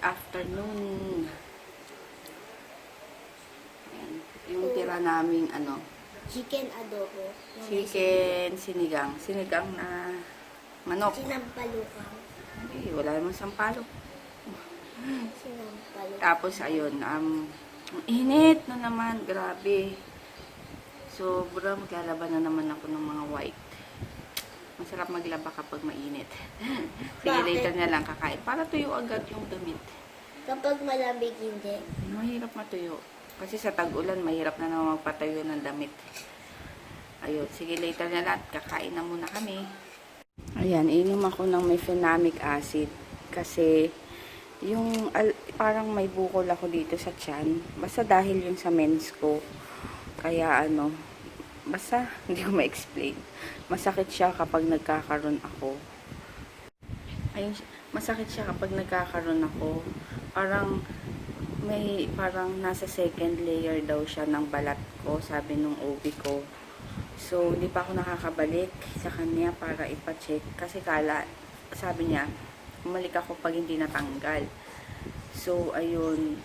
afternoon. Ayan. Yung tira naming Chicken adobo. chicken sinigang. Sinigang na manok. Sinampalukang. Eh, wala namang sampalok. Sinampalukang. Tapos, ayun, ang init na naman. Grabe. Sobrang maglalaban na naman ako ng mga white. Masarap maglaba kapag mainit. Sige, Bakit? later na lang kakain. Para tuyo agad yung damit. Kapag malamig, hindi. Mahirap matuyo. Kasi sa tag-ulan, mahirap na naman magpatayo ng damit. Ayun, sige, later na lang. Kakain na muna kami. Ayan, inom ako ng mefenamic acid. Kasi, yung parang may bukol ako dito sa tiyan. Basta dahil yung sa mens ko. Kaya basta hindi ko ma-explain. Masakit siya kapag nagkakaroon ako. Ayun, masakit siya kapag nagkakaroon ako. Parang nasa second layer daw siya ng balat ko, sabi nung OB ko. So, hindi pa ako nakakabalik sa kanya para ipacheck. Kasi sabi niya, bumalik ako pag hindi natanggal. So, ayun,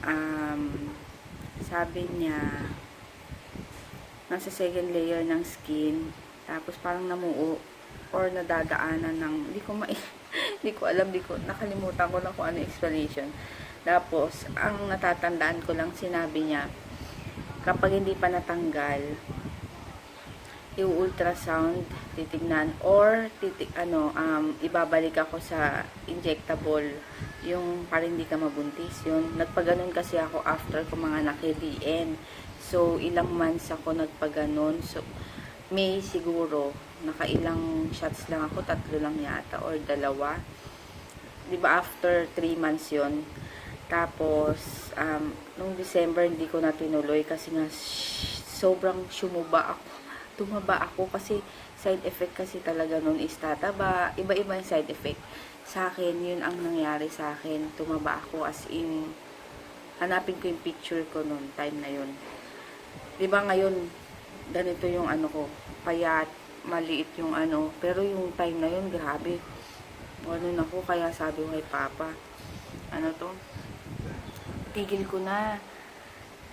sabi niya, nasa second layer ng skin, tapos parang namuo or nadadaanan ng, hindi ko alam, nakalimutan ko na kung ano explanation. Tapos, ang natatandaan ko lang, sinabi niya, kapag hindi pa natanggal, i-ultrasound, titignan, or ibabalik ako sa injectable, yung parang hindi ka mabuntis, yun. Nagpaganon kasi ako after ko mga naki-DN. So, ilang months ako nagpaganon. So, May siguro, nakailang shots lang ako, 3 lang yata, or 2. Diba, after 3 months yun. Tapos, nung December, hindi ko na tinuloy kasi nga, sobrang tumaba ako kasi side effect kasi talaga nun is tataba. Iba-iba yung side effect. Sa akin, yun ang nangyari sa akin. Tumaba ako as in, hanapin ko yung picture ko nun, time na yun. Diba ngayon, ganito yung ko, payat, maliit yung pero yung time na yun, grabe. Na ako, kaya sabi ko kay Papa, tigil ko na.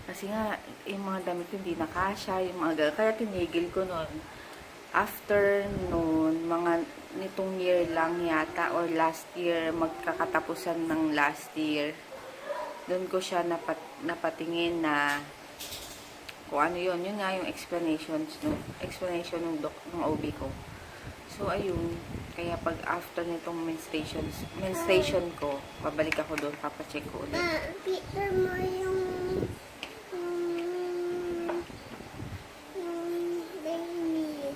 Kasi nga, yung mga damit hindi nakasya, yung mga kaya tinigil ko nun. After nun, mga nitong year lang yata, or last year, magkakatapusan ng last year, doon ko siya napatingin na kung ano yun nga yung explanation ng OB ko. So, ayun, kaya pag after nitong menstruation ko, babalik ako doon, papacheck ko ulit. Picture mo yung baby.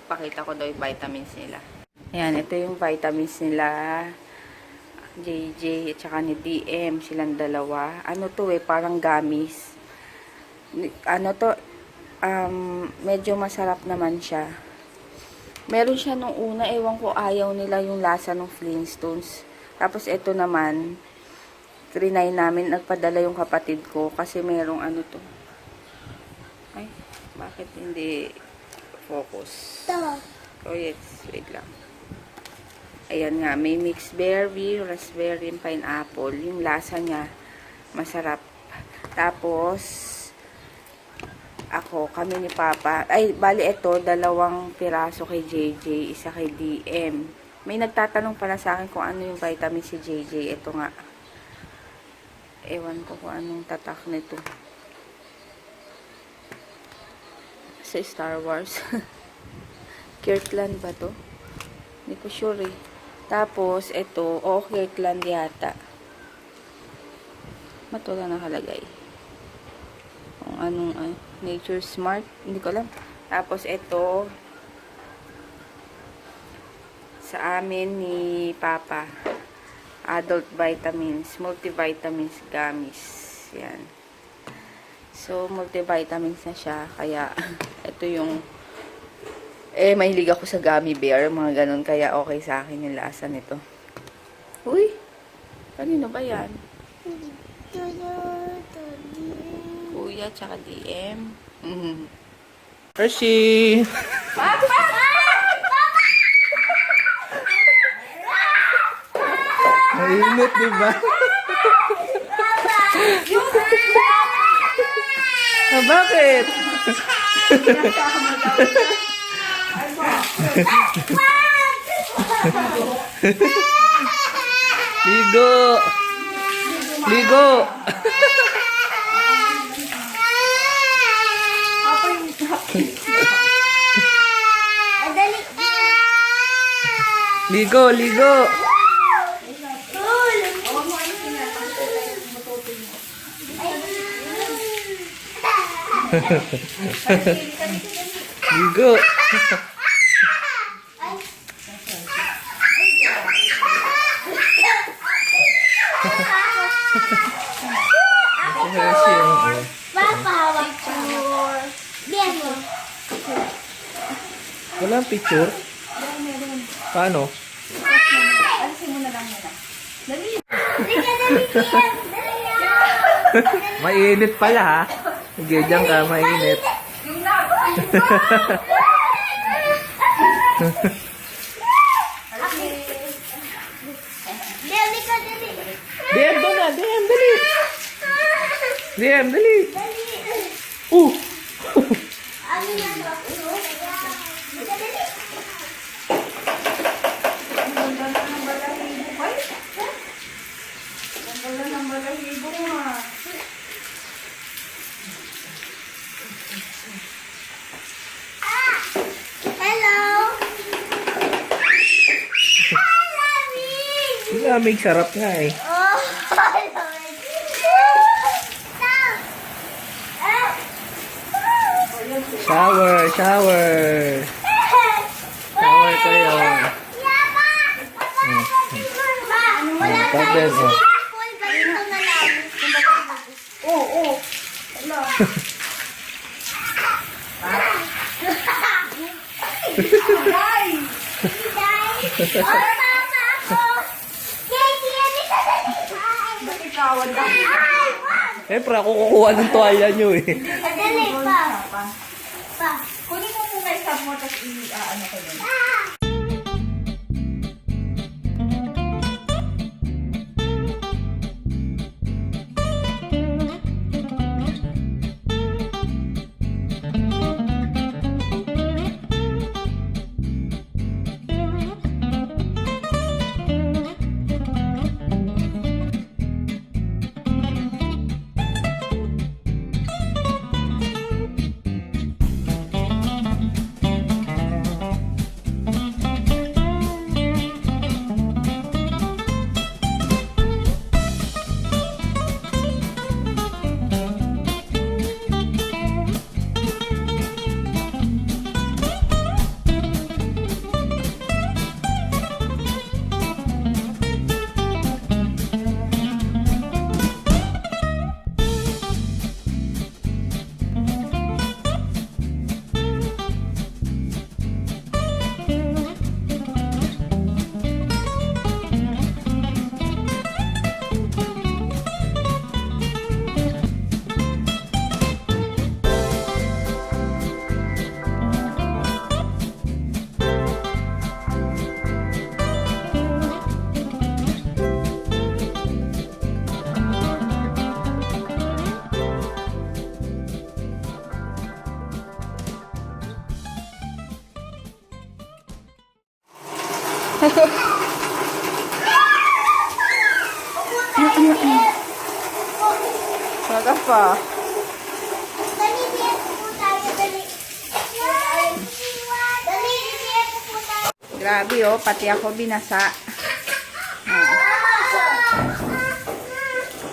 Ipakita ko daw yung vitamins nila. Ayan, ito yung vitamins nila. JJ at saka ni DM, silang dalawa. Parang gummies. Medyo masarap naman siya. Meron siya nung una, ewan ko, ayaw nila yung lasa ng Flintstones. Tapos ito naman, trinay namin, nagpadala yung kapatid ko kasi merong Ay, bakit hindi focus? Ito. Oh yes, wait lang. Ayan nga, may mixed berry, raspberry, and pineapple. Yung lasa niya, masarap. Tapos, kami ni Papa, bali ito, 2 piraso kay JJ, isa kay DM. May nagtatanong pala sa akin kung ano yung vitamin si JJ. Ito nga. Ewan ko kung anong tatak nito. Sa Star Wars. Kirkland ba to? Hindi ko sure eh. Tapos, ito, Kirkland yata. Ba't wala nakalagay? Kung anong, Nature Smart, hindi ko alam. Tapos, ito, sa amin ni Papa, adult vitamins, multivitamins gummies. Yan. So, multivitamins na siya. Kaya, ito yung, mahilig ako sa gummy bear, mga ganun. Kaya, okay sa akin yung lasa nito. Uy! Kanino ba yan? Kuya, tsaka DM. Hershey! Mainit, diba? Ah, bakit? Ligo! Ligo! Madali. Ligo! Ligo! Ligo! Papa, hawak ko. Diyan mo. Walang picture? Paano? Dali ka, dali ka. Mainit pala ha. Sige, diyan ka, mainit. Dali ka, dali. DM, doon na. DM, dali. DM, dali. Dali. Ano na ba? Dali. Hello. Lamig, sarap nga eh. Oh, hello. Shower, shower. Shower kayo. Wala Pag tayo din, oh. swimming pool ba ito na lang? Oo. Hello. Guys! Guys! Oh, mama ako! Katie, ano ka dali? Bakikawan lang. Ay, wag! Siyempre, ako kukuha ng tuwalya nyo eh. Dali pa. Pa. Kunin mo muna yung sub mo, tapos i-ano ko yun. Ah! Saka pa. Dali, diyan po tayo, dali. Dali, diyan po tayo. Grabe oh, pati ako binasa.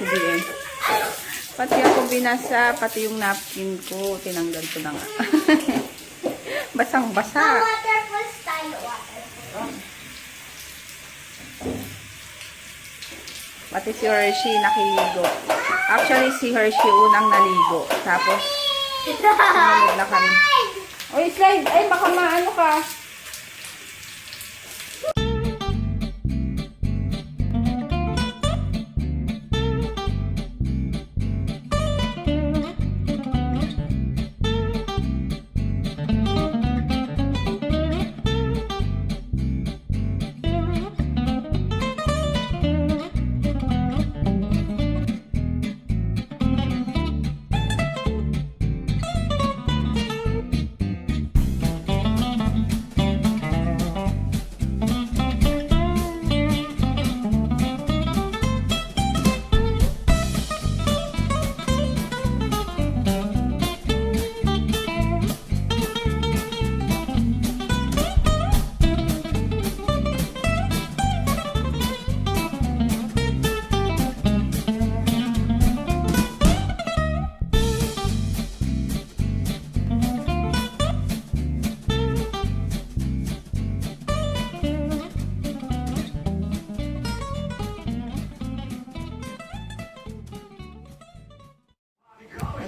Sige eh. Pati ako binasa, pati yung napkin ko, tinanggal ko na nga. Basang-basa. Waterfalls tayo, waterfalls. Pati si Hershey nakiligo. Actually, si Hershey unang naligo. Tapos, sumunod na kami. Oy, slide! Ay, baka maano ka.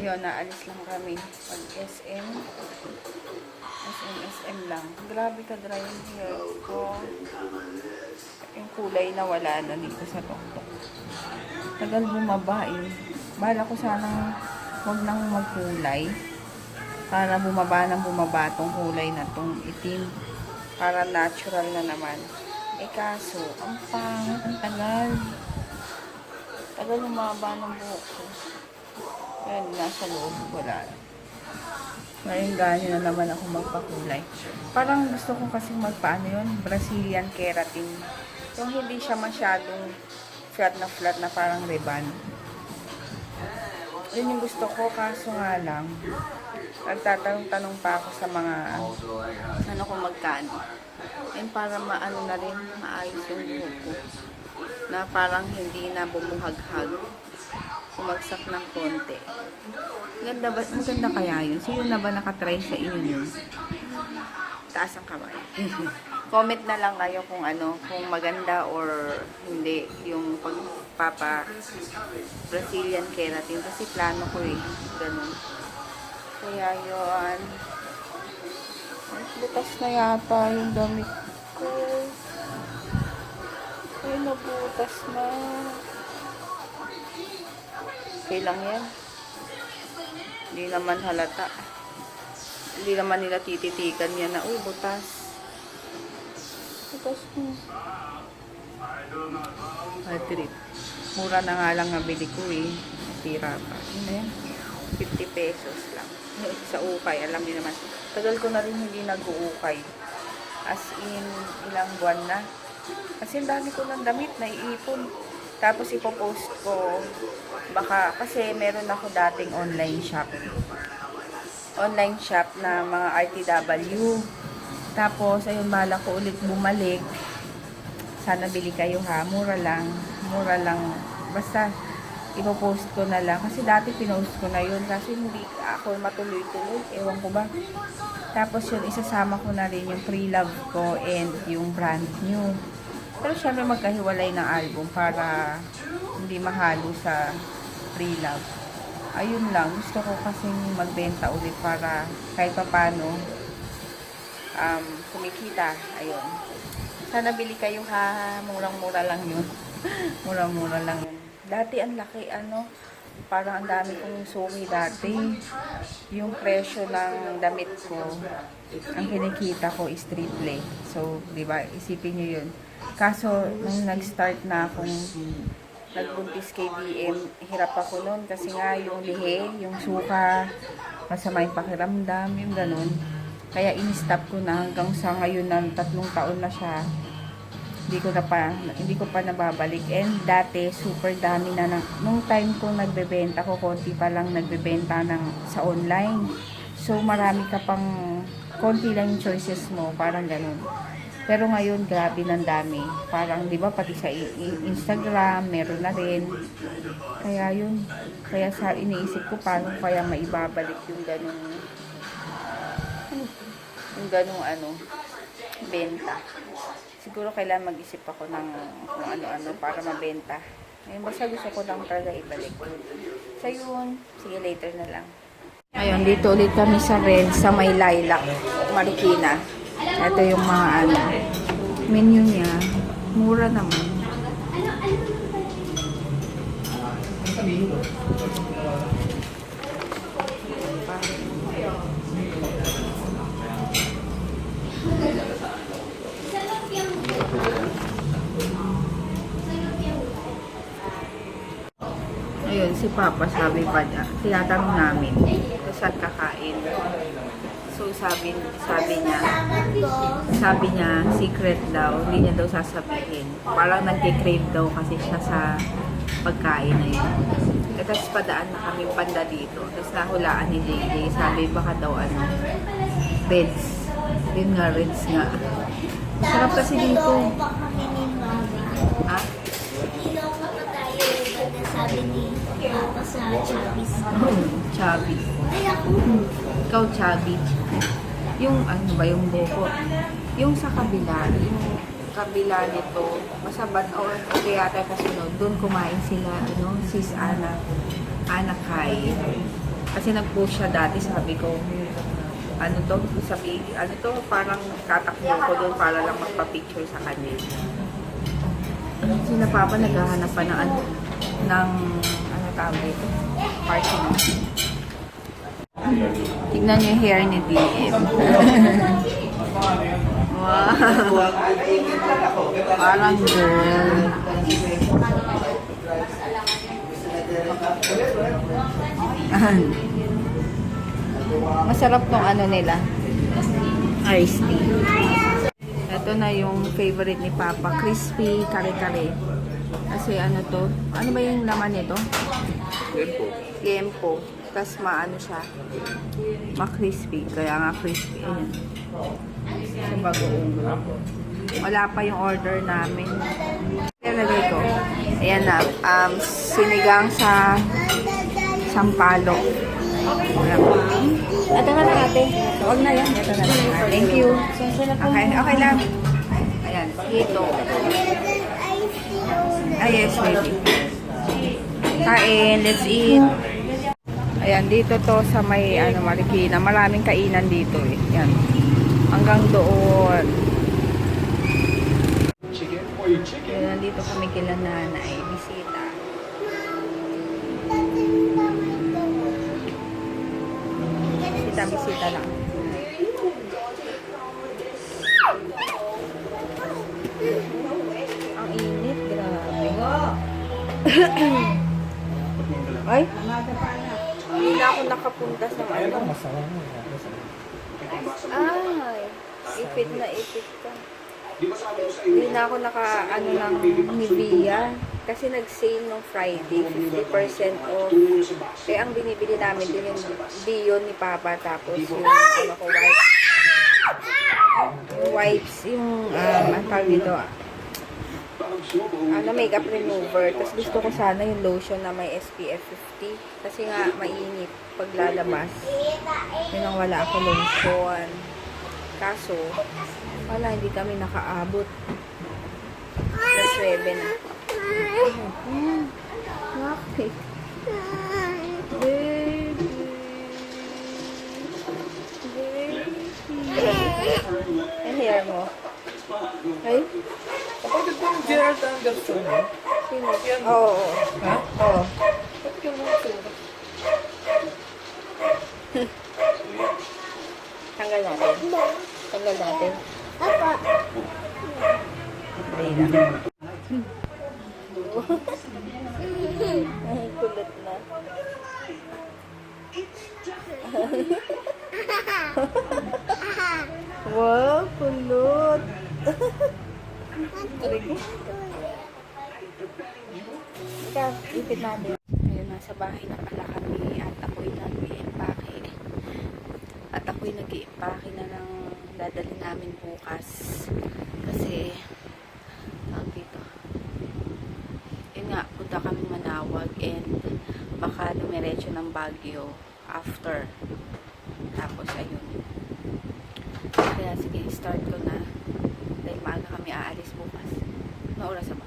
Yun, naalis lang kami. Pag SM. SM lang. Grabe ka dry yung hair ko. Yung kulay na wala na dito sa tuktok. Tagal bumaba eh. Bala ko sanang huwag nang magkulay. Para bumaba tong kulay na tong itim. Para natural na naman. Eh kaso, ang pangit, ang tagal. Tagal bumaba ng buhok ko. Ayan, nasa loob, wala. Ngayon, ganyan na naman ako magpakulay. Parang gusto ko kasi magpaano yun, Brazilian keratin. Yung hindi siya masyadong flat na parang ribbon. Yun yung gusto ko, kaso nga lang, nagtatanong-tanong pa ako sa mga, ano kung magkano. And para maano na rin, maayos yung buhok ko. Na parang hindi na bumuhaghag. Sumagsak ng konti. Maganda kaya yun? Sino na ba nakatry sa inyo yun? Taas ang kamay. Comment na lang kayo kung ano, kung maganda or hindi yung pagpapa Brazilian keratin. Kasi plano ko eh. Ganun. Kaya yun. Butas na yata yung damit ko. Ay, nabutas na. Okay lang yan. Hindi naman halata. Hindi naman nila tititikan yan na, uy, butas. Butas mo. Trip. Mura na nga lang nabili ko eh. Tira pa. Ano yan? 50 pesos lang. Sa ukay, alam niyo naman. Tagal ko na rin hindi nag-uukay. As in, ilang buwan na. Kasi ang dami ko ng damit na iipon. Tapos ipopost ko, baka, kasi meron ako dating online shop. Online shop na mga RTW. Tapos, ayun, bala ko ulit bumalik. Sana bili kayo ha, mura lang. Mura lang. Basta, ipopost ko na lang. Kasi dati pinost ko na yun. Kasi hindi ako matuloy-tuloy. Ewan ko ba. Tapos yun, isasama ko na rin yung pre-love ko and yung brand new. Pero syempre magkahiwalay ng album para hindi mahalo sa pre-love. Ayun lang, gusto ko kasing magbenta ulit para kahit papano kumikita. Ayun. Sana bili kayo ha, murang-mura lang yun. Murang-mura lang yun. Dati ang laki parang ang dami kong sumi dati. Yung presyo ng damit ko, ang kinikita ko is triple. So, di ba, isipin nyo yun. Kaso, nung nag-start na akong nagbuntis kay BM, hirap ako nun kasi nga yung lihe, yung suka, masama yung pakiramdam, yung ganun. Kaya in-stop ko na hanggang sa ngayon ng 3 taon na siya. Hindi ko pa nababalik. And dati, super dami na nung time ko nagbebenta ko, konti pa lang nagbebenta sa online. So, marami ka pang, konti lang yung choices mo, parang ganun. Pero ngayon, grabe ng dami. Parang, di ba, pati sa Instagram, meron na rin. Kaya yun. Kaya iniisip ko, paano kaya maibabalik yung ganung benta. Siguro kailangan mag-isip ako ng kung ano-ano para mabenta. Ngayon, basta gusto ko lang talaga ibalik. So yun, sige later na lang. Ayun, dito ulit kami sa Red, sa may Lilac, Marikina. Ito yung mga menu niya. Mura naman. Ayun, si Papa sabi pa niya, tinatanong namin kung saan kakain. So sabi niya secret daw, hindi niya daw sasabihin. Parang nagke-crave daw kasi siya sa pagkain na yun. E tapos padaan na kami panda dito. Tapos nahulaan ni JJ, sabi baka daw Reds. Yun nga, Reds nga. Sarap kasi dito. Ah? Sabi ni Papa sa Chubby's. Chubby. Ay, ako. Ikaw chubby. Yung ano ba yung buko? Yung sa kabila, yung kabila nito, masabat or kaya tayo kasunod, doon kumain sila, sis Ana Kai. Kasi nag-post siya dati, sabi ko, ano to, parang tatakbo ko doon para lang magpa-picture sa kanya. Si na Papa naghahanap pa ng ano tawag dito, parking. Tignan niyo yung hair ni DM. Wow. Parang girl. Masarap tong ano nila. Iced tea. Ito na yung favorite ni Papa. Crispy kare-kare. Kasi ano to? Ano ba yung laman nito? Liempo. Tapos maano siya. Ma-crispy. Kaya nga crispy. Ayan. Sa bagoong. Wala pa yung order namin. Nilagay ko. Ayan na. Sinigang sa sampalok. Ito na lang ate. Huwag na yan. Ito na lang. Thank you. Okay lang. Ayan. Dito. Yes, baby. Kain. Let's eat. Ayan. Dito to sa may Marikina. Maraming kainan dito eh. Yan. Hanggang doon. Ayan. Nandito kami kila nanay. Bisita. Bisita lang. Ang init, grabe. Ay, hindi na ako nakapunta sa ano. Ay, ipit na ipit ka. Hindi na ako ng Nivea. Kasi nag-sale nung Friday, 50% off. Kaya ang binibili namin din yung Dion ni Papa. Tapos yung wipes, yung ang tawag dito, makeup remover. Tapos gusto ko sana yung lotion na may SPF 50. Kasi nga mainit pag lalabas. Yun ang wala ako lotion. Kaso, wala, hindi kami nakaabot. Plus 7 na. Bakit? Baby. Ang hair mo. Ay? Kapatid ko yung Gerald Anderson, no? Sino? Oo. Ha? Oo. Ba't ka naman sulat? Tanggal natin. Tanggal natin. Apa? Ay lang. Ay, kulit na. Wow, kulot. Ikaw, ipit natin. Ayun, nasa bahay na pala kami at ako'y nag-i-empake. At ako'y nag-i-empake na ng dadalhin namin bukas. Kasi, dito. Yun nga, punta kami Manawag and baka dumiretso ng Baguio after. Tapos, ayun. Kaya, sige, start ko na. Dahil maaga kami aalis bukas. Ano oras ba?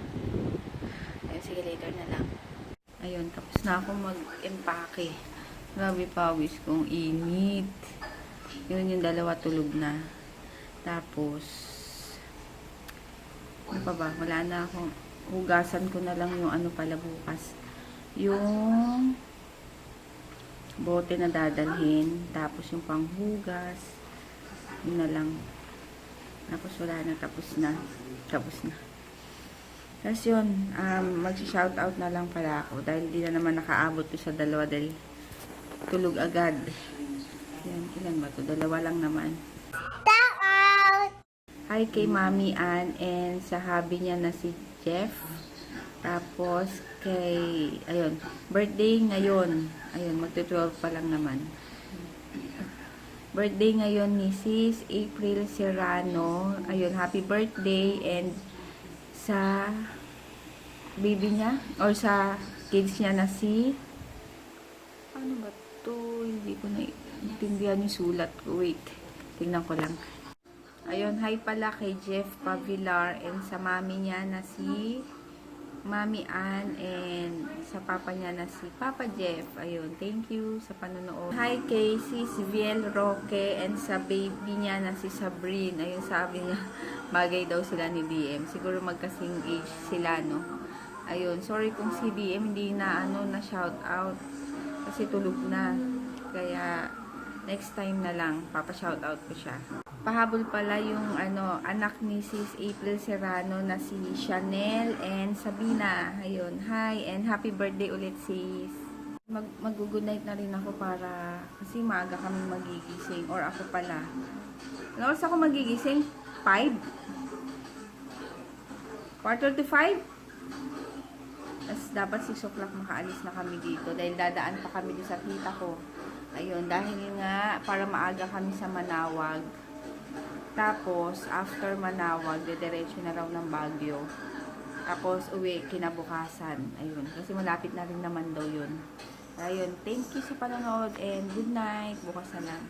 Ayun, sige, later na lang. Ayun, tapos na ako mag-empake. Grabe pawis kong init. Yun yung dalawa tulog na. Tapos, ano pa ba? Wala na akong hugasan ko na lang yung ano pala bukas. Yung bote na dadalhin. Tapos yung panghugas. Yun na lang. Tapos wala na. Tapos na. Tapos yun. Mag-shoutout na lang pala ako. Dahil di na naman nakaabot ko sa dalawa. Dahil tulog agad. Yan. Ilan ba to? Dalawa lang naman. Hi kay Mami Ann and sa hubby niya na si Jeff. Tapos kay, ayun, birthday ngayon. Ayun, magti-12 pa lang naman. Birthday ngayon ni Sis April Serrano. Ayun, happy birthday. And sa baby niya or sa kids niya na si, ano ba to? Hindi ko na intindihan yung sulat ko. Wait, tingnan ko lang. Ayun, hi pala kay Jeff Pavilar and sa mami niya na si Mami Ann and sa papa niya na si Papa Jeff. Ayun, thank you sa panonood. Hi kay Sis Viel Roque and sa baby niya na si Sabrine. Ayun, sabi niya, bagay daw sila ni DM. Siguro magkasing age sila, no? Ayun, sorry kung si DM hindi na, na shout out. Kasi tulog na. Kaya, next time na lang, papa-shout out ko siya. Pahabol pala yung anak ni Sis April Serrano na si Chanel and Sabina. Ayun, hi and happy birthday ulit sis. Mag-good night na rin ako para kasi maaga kami magigising or ako pala. Ano oras ako magigising? 5? 4:45? Tapos dapat 6 o'clock makaalis na kami dito dahil dadaan pa kami sa tita ko. Ayun, dahil nga para maaga kami sa Manawag. Tapos, after Manawag, diretso na raw ng Baguio. Tapos, uwi kinabukasan. Ayun, kasi malapit na rin naman daw yun. Ayun, thank you sa panonood and good night. Bukas na lang.